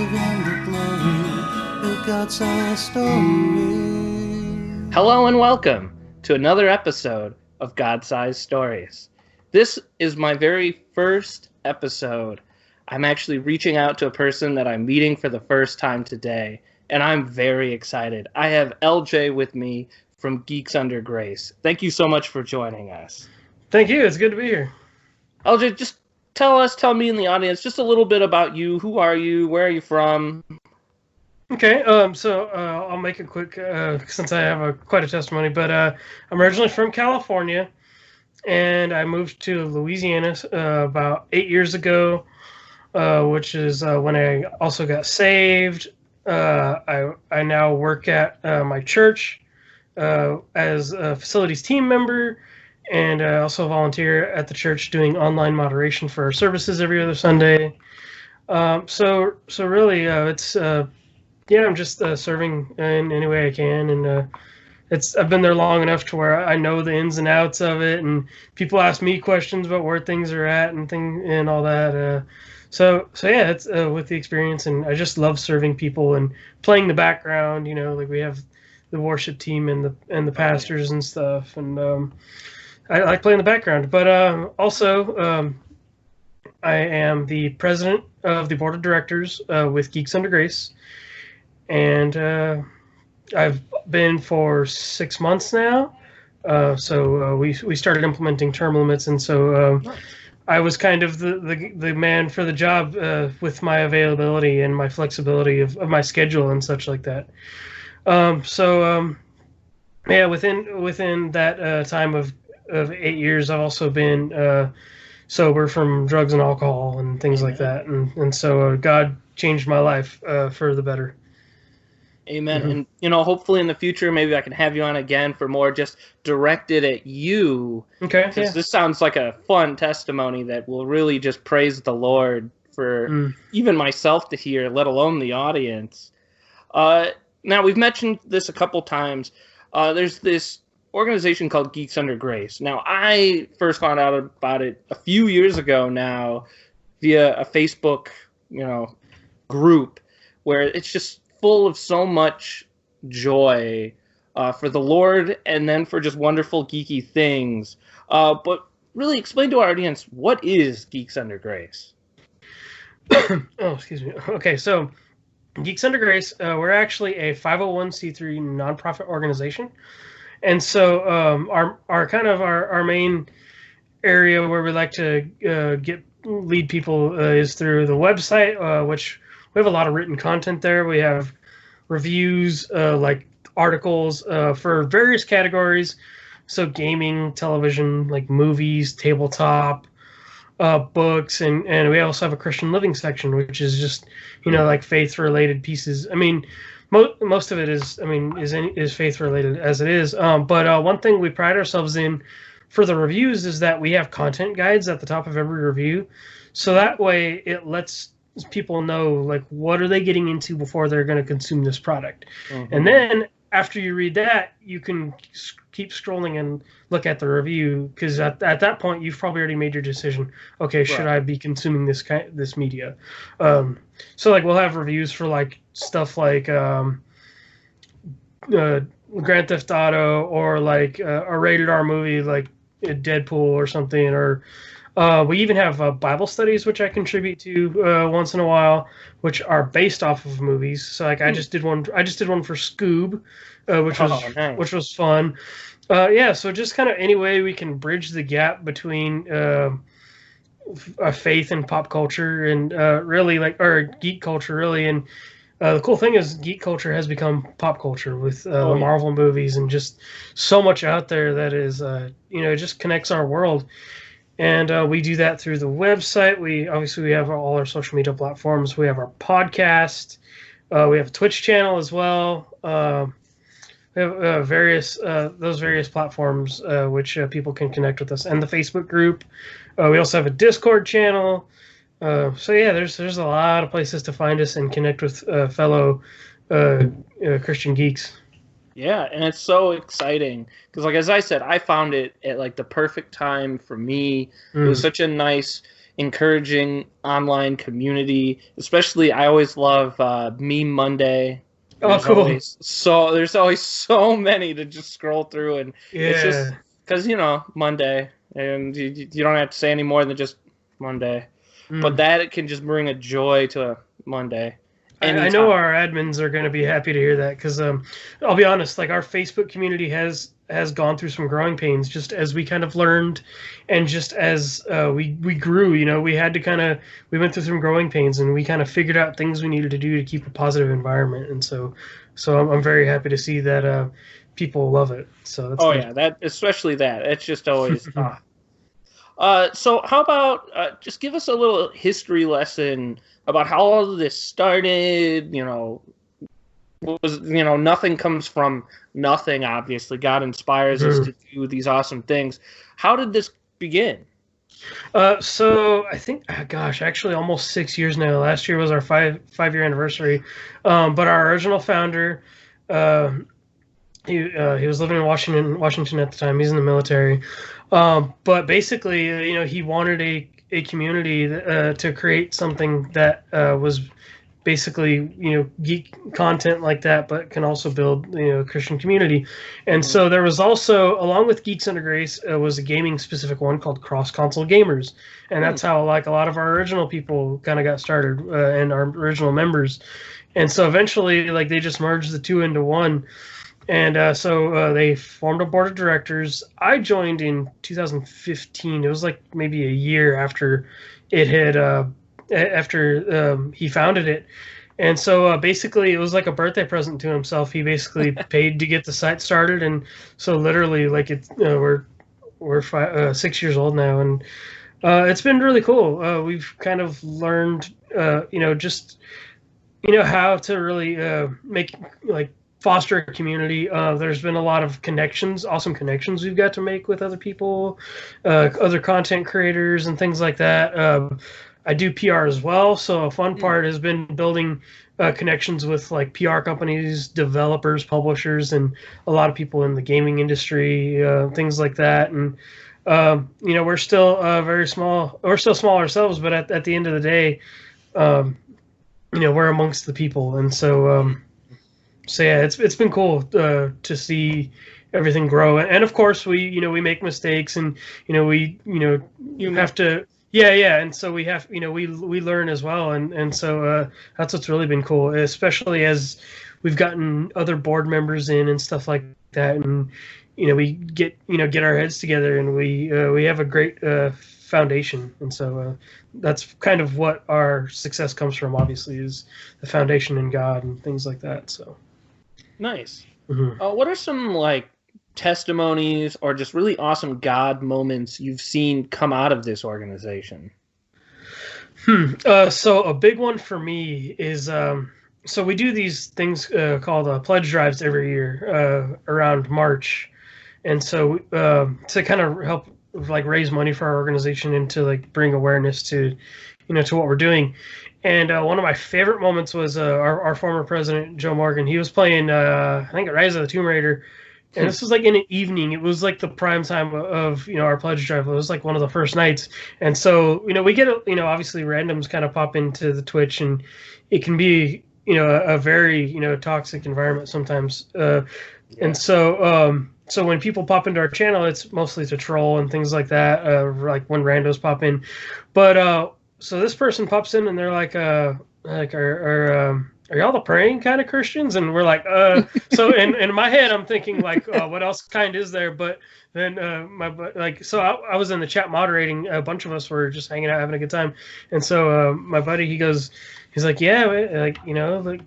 in the glory of God's story. Hello and welcome to another episode of God-Sized Stories. This is my very first episode. I'm actually reaching out to a person that I'm meeting for the first time today, and I'm very excited. I have LJ with me from Geeks Under Grace. Thank you so much for joining us. Thank you. It's good to be here. LJ, just tell me and the audience just a little bit about you. Who are you? Where are you from? Okay, so I'll make it quick since I have quite a testimony. But I'm originally from California, and I moved to Louisiana about 8 years ago, which is when I also got saved. I now work at my church as a facilities team member, and I also volunteer at the church doing online moderation for our services every other Sunday. So really, it's I'm just serving in any way I can, and I've been there long enough to where I know the ins and outs of it, and people ask me questions about where things are at and all that. So yeah, it's with the experience, and I just love serving people and playing the background. You know, like we have the worship team and the pastors and stuff, and I like playing the background. But also, I am the president of the board of directors with Geeks Under Grace. And I've been for 6 months now. So we started implementing term limits, and so I was kind of the man for the job with my availability and my flexibility of my schedule and such like that. Within that time of 8 years, I've also been sober from drugs and alcohol and things like that, and so God changed my life for the better. Amen. Mm-hmm. And, hopefully in the future, maybe I can have you on again for more just directed at you. Okay. Because this sounds like a fun testimony that will really just praise the Lord for even myself to hear, let alone the audience. Now, we've mentioned this a couple times. There's this organization called Geeks Under Grace. Now, I first found out about it a few years ago now via a Facebook, group where it's just full of so much joy for the Lord and then for just wonderful geeky things. But really explain to our audience, what is Geeks Under Grace? Oh, excuse me. Okay, so Geeks Under Grace, we're actually a 501c3 nonprofit organization. And so our main area where we like to lead people is through the website, which we have a lot of written content there. We have reviews, like articles for various categories. So gaming, television, like movies, tabletop, books, and we also have a Christian living section, which is just, like faith-related pieces. I mean, most of it is faith-related as it is. But one thing we pride ourselves in for the reviews is that we have content guides at the top of every review. So that way it lets people know, like, what are they getting into before they're going to consume this product. Mm-hmm. And then after you read that, you can keep scrolling and look at the review, because at that point you've probably already made your decision. Okay, should I be consuming this media? So like we'll have reviews for like stuff like Grand Theft Auto, or like a rated R movie like Deadpool or something, or we even have Bible studies, which I contribute to once in a while, which are based off of movies. So like I just did one for Scoob, which was fun. So just kind of any way we can bridge the gap between faith and pop culture, and or geek culture really. And the cool thing is geek culture has become pop culture with the Marvel movies, and just so much out there that is it just connects our world. And we do that through the website. We have all our social media platforms. We have our podcast. We have a Twitch channel as well. We have those various platforms which people can connect with us, and the Facebook group. We also have a Discord channel. There's a lot of places to find us and connect with fellow Christian geeks. Yeah, and it's so exciting because, as I said, I found it at the perfect time for me. It was such a nice encouraging online community. Especially, I always love Meme Monday. Oh, cool. There's always so many to just scroll through, and it's just because Monday, and you don't have to say any more than just Monday, but that it can just bring a joy to a Monday. I know our admins are going to be happy to hear that, because I'll be honest, like, our Facebook community has gone through some growing pains just as we kind of learned, and just as we grew. We had to we went through some growing pains, and we kind of figured out things we needed to do to keep a positive environment. And so I'm very happy to see that people love it. So that's yeah, that especially that it's just always. So how about just give us a little history lesson about how all of this started? Nothing comes from nothing, obviously. God inspires us to do these awesome things. How did this begin? So I think, actually almost 6 years now. Last year was our five-year anniversary. But our original founder, he was living in Washington at the time. He's in the military. But basically, he wanted a community to create something that was basically geek content like that, but can also build a Christian community. And so there was also, along with Geeks Under Grace, was a gaming specific one called Cross Console Gamers, and that's how like a lot of our original people kind of got started, and our original members. And so eventually, like, they just merged the two into one. And so they formed a board of directors. I joined in 2015. It was like maybe a year after it had, he founded it. And so basically, it was like a birthday present to himself. He basically paid to get the site started. And so literally, like, we're 6 years old now, and it's been really cool. We've kind of learned, just how to really make, like, foster a community. There's been a lot of awesome connections we've got to make with other people, other content creators and things like that. I do PR as well, so a fun part has been building connections with like PR companies, developers, publishers, and a lot of people in the gaming industry, things like that. And we're still very small. We're still small ourselves, but at the end of the day, we're amongst the people. And so yeah, it's been cool to see everything grow. And of course, we make mistakes, and you have to. Yeah, and so we have, we learn as well, and so that's what's really been cool, especially as we've gotten other board members in and stuff like that, and we get our heads together, and we have a great foundation, and so that's kind of what our success comes from. Obviously, is the foundation in God and things like that. So nice. What are some like testimonies or just really awesome God moments you've seen come out of this organization? So a big one for me is so we do these things called pledge drives every year around March, and so to kind of help like raise money for our organization and to like bring awareness to to what we're doing. And one of my favorite moments was our former president, Joe Morgan. He was playing I think Rise of the Tomb Raider. And this was like in an evening. It was like the prime time of our pledge drive. It was like one of the first nights, and so we get obviously randoms kind of pop into the Twitch, and it can be a very toxic environment sometimes. And so so when people pop into our channel, it's mostly to troll and things like that. Like when randos pop in, but so this person pops in and they're like are y'all the praying kind of Christians? And we're like, so in my head, I'm thinking like, what else kind is there? But then so I was in the chat moderating. A bunch of us were just hanging out, having a good time. And so my buddy, he's like, yeah,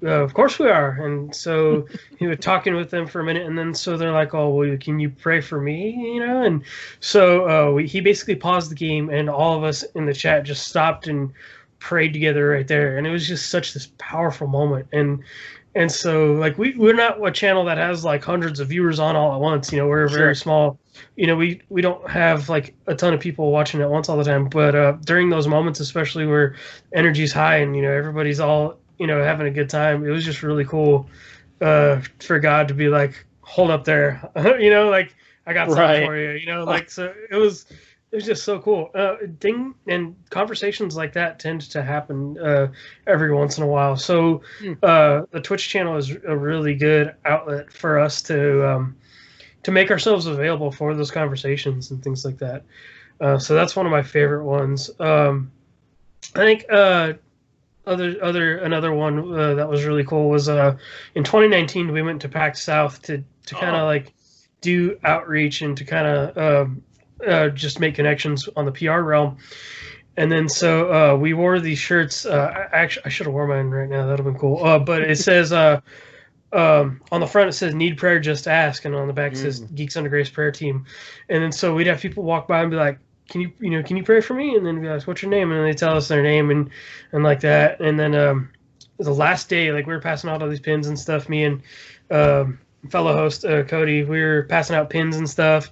of course we are. And so he was talking with them for a minute, and then so they're like, oh, well, can you pray for me? And so he basically paused the game, and all of us in the chat just stopped and prayed together right there, and it was just such this powerful moment. And so like we're not a channel that has like hundreds of viewers on all at once. We're very small. We don't have like a ton of people watching at once all the time, but during those moments, especially where energy's high and everybody's all having a good time, it was just really cool for God to be like, hold up there, like I got something for you, like. So it was It was just so cool. And conversations like that tend to happen every once in a while. So the Twitch channel is a really good outlet for us to make ourselves available for those conversations and things like that. So that's one of my favorite ones. I think another one that was really cool was in 2019 we went to PAX South to kind of like do outreach and to kind of just make connections on the PR realm. And then so we wore these shirts. I should have worn mine right now. That'd have been cool. But it says on the front it says "Need prayer, just ask," and on the back it says "Geeks Under Grace Prayer Team." And then so we'd have people walk by and be like, "Can you pray for me?" And then be like, "What's your name?" And then they tell us their name and like that. And then the last day, like we were passing out all these pins and stuff. Me and fellow host Cody, we were passing out pins and stuff.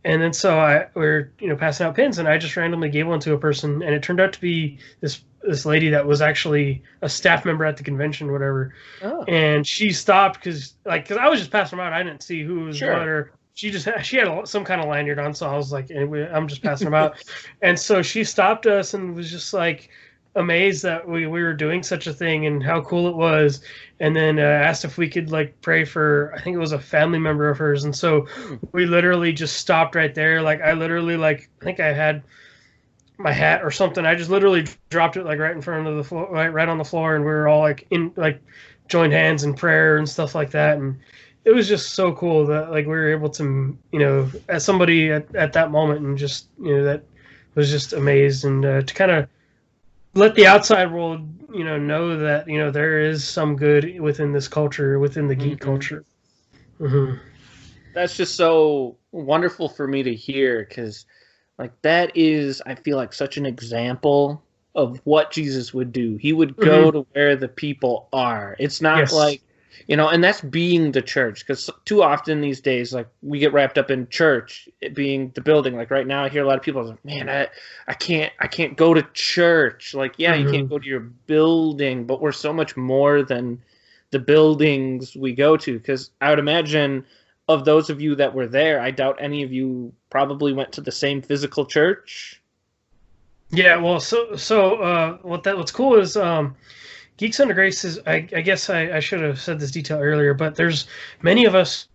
And then so we were passing out pins, and I just randomly gave one to a person, and it turned out to be this lady that was actually a staff member at the convention or whatever. Oh. And she stopped because I was just passing them out. I didn't see who was what, or she had some kind of lanyard on, so I was like, anyway, I'm just passing them out. And so she stopped us and was just like amazed that we were doing such a thing and how cool it was. And then asked if we could like pray for, I think it was a family member of hers. And so we literally just stopped right there. Like I literally I think I had my hat or something. I just literally dropped it like right in front of the floor, right on the floor, and we were all joined hands in prayer and stuff like that. And it was just so cool that we were able to, as somebody at that moment, and just that was just amazed, and to kind of let the outside world know that there is some good within this culture, within the geek culture. Mm-hmm. That's just so wonderful for me to hear, because that is, I feel like, such an example of what Jesus would do. He would go to where the people are. It's not and that's being the church, because too often these days, we get wrapped up in church, it being the building. Right now, I hear a lot of people like, man, I can't go to church. You can't go to your building, but we're so much more than the buildings we go to, because I would imagine of those of you that were there, I doubt any of you probably went to the same physical church. Yeah, well, what's cool is Geeks Under Grace is, I guess I should have said this detail earlier, but there's many of us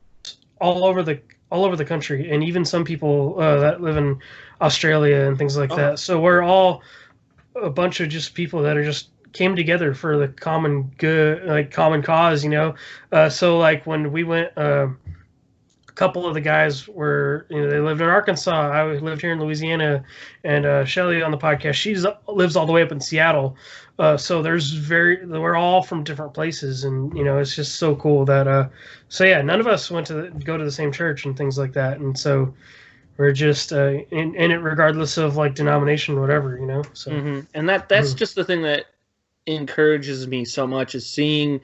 all over the country, and even some people that live in Australia and things like that. So we're all a bunch of just people that are just came together for the common good, common cause, So when we went, a couple of the guys were, they lived in Arkansas. I lived here in Louisiana, and Shelly on the podcast, she lives all the way up in Seattle. So we're all from different places, and it's just so cool that none of us went to go to the same church and things like that, and so we're just in it regardless of denomination or whatever, So and that's just the thing that encourages me so much, is seeing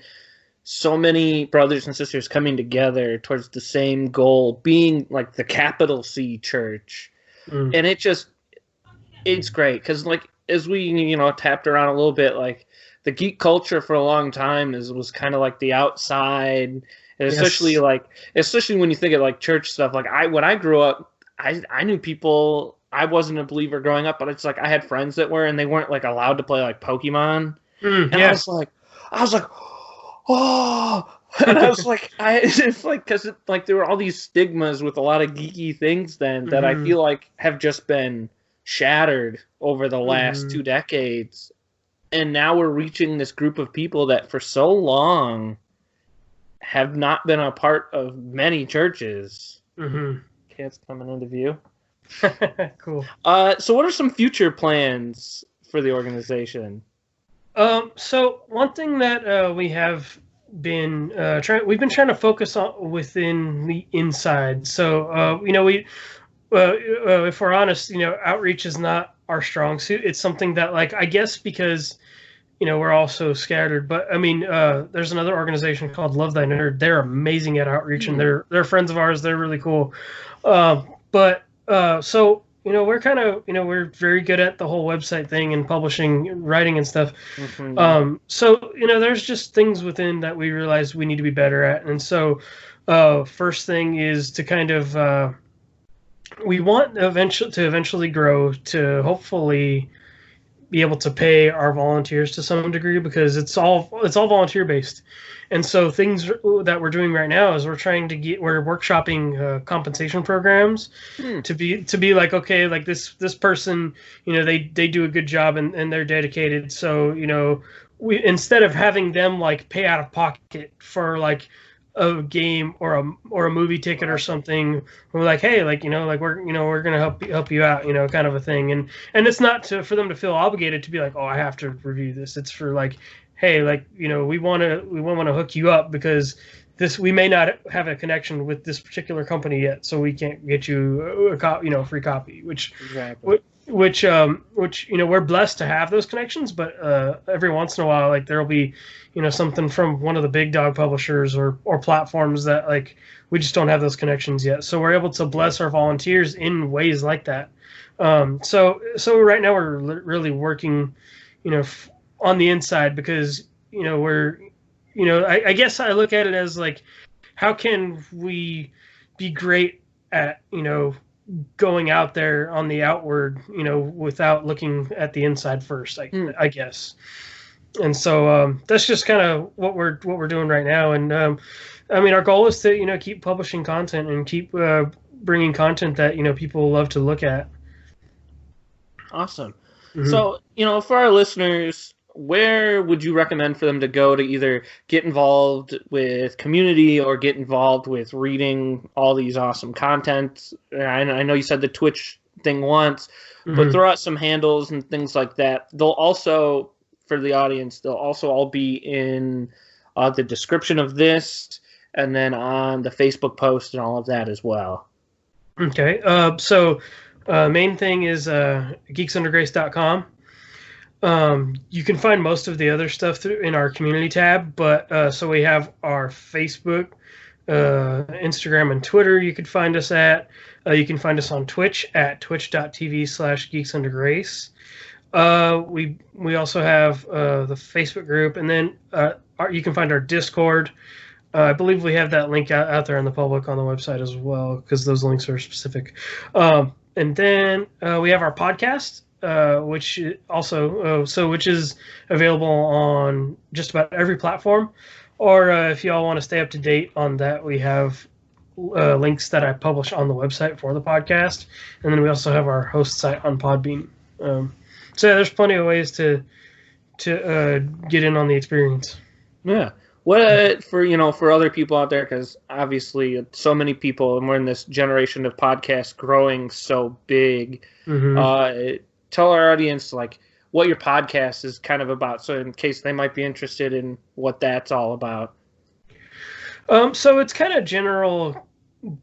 so many brothers and sisters coming together towards the same goal, being the capital C church. And it's great, because as we tapped around a little bit, the geek culture for a long time was kind of the outside, and especially especially when you think of church stuff. When I grew up, I knew people. I wasn't a believer growing up, but it's I had friends that were, and they weren't allowed to play Pokemon. And I was like, oh, and I was because there were all these stigmas with a lot of geeky things then that I feel have just been shattered over the last 2 decades, and now we're reaching this group of people that for so long have not been a part of many churches. Cat's coming into view. Cool. So what are some future plans for the organization? So one thing that we have been we've been trying to focus on within the inside. So if we're honest, outreach is not our strong suit. It's something that I guess because we're all so scattered. But I mean, there's another organization called Love Thy Nerd. They're amazing at outreach, and they're friends of ours. They're really cool. So we're kind of we're very good at the whole website thing and publishing, and writing and stuff. So there's just things within that we realize we need to be better at. And so first thing is to kind of we want eventually grow to hopefully be able to pay our volunteers to some degree, because it's all volunteer based. And so things that we're doing right now is we're workshopping compensation programs to be like, okay, like this person, they do a good job and they're dedicated. So, we, instead of having them like pay out of pocket for like a game or a movie ticket or something, we're like, hey, like, we're gonna help you out, kind of a thing. And it's not for them to feel obligated to be like, oh, I have to review this. It's for like, hey, like, we want to hook you up because we may not have a connection with this particular company yet, so we can't get you a free copy, which Exactly. which we're blessed to have those connections, but every once in a while, like, there'll be something from one of the big dog publishers or platforms that, like, we just don't have those connections yet, so we're able to bless our volunteers in ways like that. So right now we're really working on the inside, because we're I guess I look at it as like, how can we be great at going out there on the outward, without looking at the inside first, I guess. And so that's just kind of what we're doing right now. And I mean, our goal is to keep publishing content and keep bringing content that people love to look at. Awesome. Mm-hmm. So for our listeners, where would you recommend for them to go to either get involved with community or get involved with reading all these awesome content? I know you said the Twitch thing once, but throw out some handles and things like that. They'll also, for the audience, they'll also all be in the description of this, and then on the Facebook post and all of that as well. Okay. So main thing is geeksundergrace.com. You can find most of the other stuff in our community tab, but so we have our Facebook, Instagram, and Twitter you could find us at. You can find us on Twitch at twitch.tv/geeksundergrace. We also have the Facebook group, and then you can find our Discord. I believe we have that link out there in the public on the website as well, because those links are specific. And then we have our podcast, which is available on just about every platform. Or if y'all want to stay up to date on that, we have links that I publish on the website for the podcast, and then we also have our host site on Podbean. So yeah, there's plenty of ways to get in on the experience. Yeah. What for other people out there, because obviously so many people, and we're in this generation of podcasts growing so big. Tell our audience like what your podcast is kind of about, so in case they might be interested in what that's all about. So it's kind of general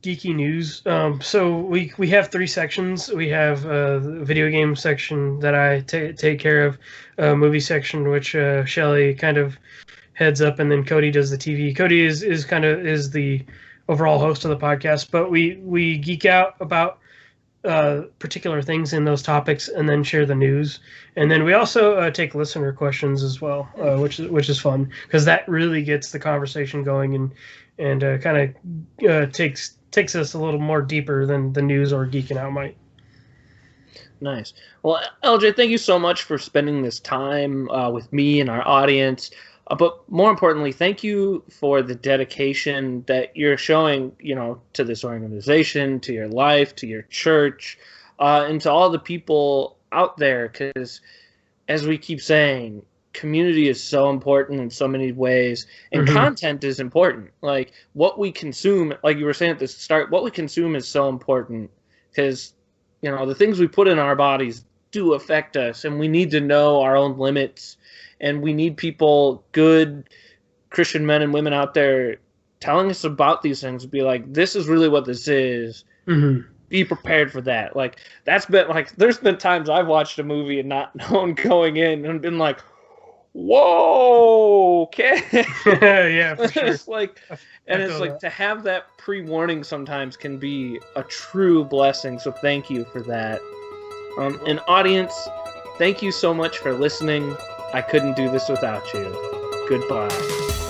geeky news. So we have 3 sections. We have the video game section that I take care of, movie section, which Shelly kind of heads up, and then Cody does the TV. Cody is the overall host of the podcast, but we geek out about particular things in those topics, and then share the news. And then we also take listener questions as well, which is fun, because that really gets the conversation going and kind of takes us a little more deeper than the news or geeking out might. Nice. Well, LJ, thank you so much for spending this time with me and our audience. But more importantly, thank you for the dedication that you're showing, to this organization, to your life, to your church, and to all the people out there. Because, as we keep saying, community is so important in so many ways, and content is important. Like, what we consume, like you were saying at the start, what we consume is so important, because, the things we put in our bodies do affect us, and we need to know our own limits. And we need people, good Christian men and women out there, telling us about these things. Be like, this is really what this is. Be prepared for that. Like, that's been like, there's been times I've watched a movie and not known going in and been like, whoa, okay. Yeah, for sure. It's like, and it's like, to have that pre-warning sometimes can be a true blessing. So thank you for that. And audience, thank you so much for listening. I couldn't do this without you. Goodbye.